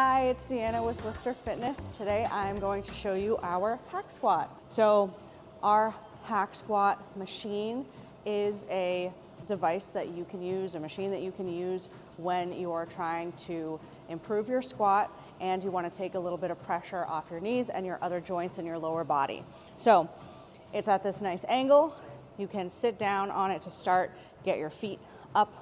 Hi, it's Deanna with Worcester Fitness. Today I'm going to show you our hack squat. So our hack squat machine is a device that you can use, a machine that you can use when you are trying to improve your squat and you want to take a little bit of pressure off your knees and your other joints in your lower body. So it's at this nice angle. You can sit down on it to start, get your feet up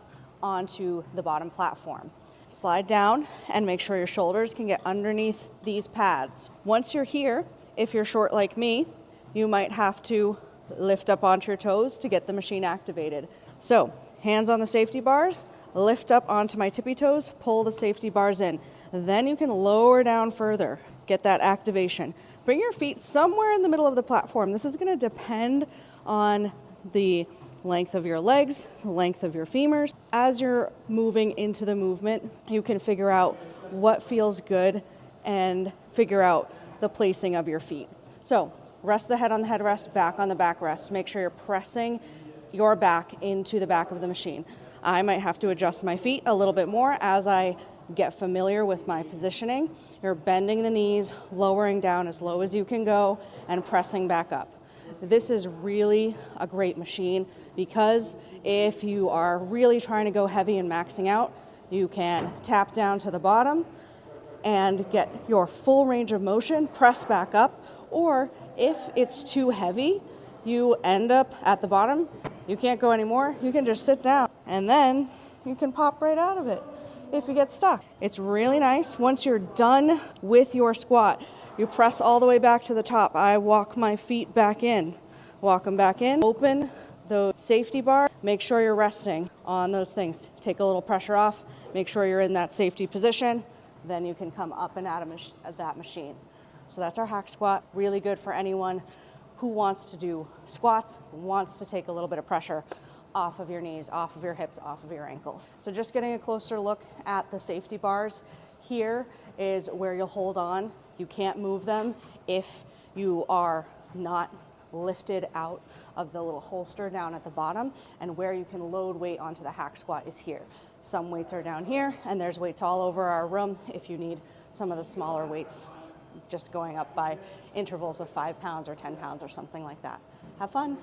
onto the bottom platform. Slide down and make sure your shoulders can get underneath these pads. Once you're here, if you're short like me, you might have to lift up onto your toes to get the machine activated. So hands on the safety bars, lift up onto my tippy toes, pull the safety bars in. Then you can lower down further, get that activation. Bring your feet somewhere in the middle of the platform. This is going to depend on the length of your legs, the length of your femurs. As you're moving into the movement, you can figure out what feels good and figure out the placing of your feet. So rest the head on the headrest, back on the backrest. Make sure you're pressing your back into the back of the machine. I might have to adjust my feet a little bit more as I get familiar with my positioning. You're bending the knees, lowering down as low as you can go, and pressing back up. This is really a great machine because if you are really trying to go heavy and maxing out, you can tap down to the bottom and get your full range of motion, press back up, or if it's too heavy, you end up at the bottom, you can't go anymore, you can just sit down and then you can pop right out of it if you get stuck. It's really nice. Once you're done with your squat, you press all the way back to the top. I walk my feet back in, walk them back in, open the safety bar, make sure you're resting on those things. Take a little pressure off, make sure you're in that safety position, then you can come up and out of that machine. So that's our hack squat, really good for anyone who wants to do squats, wants to take a little bit of pressure off of your knees, off of your hips, off of your ankles. So just getting a closer look at the safety bars. Here is where you'll hold on. You can't move them if you are not lifted out of the little holster down at the bottom, and where you can load weight onto the hack squat is here. Some weights are down here, and there's weights all over our room if you need some of the smaller weights, just going up by intervals of 5 pounds or 10 pounds or something like that. Have fun.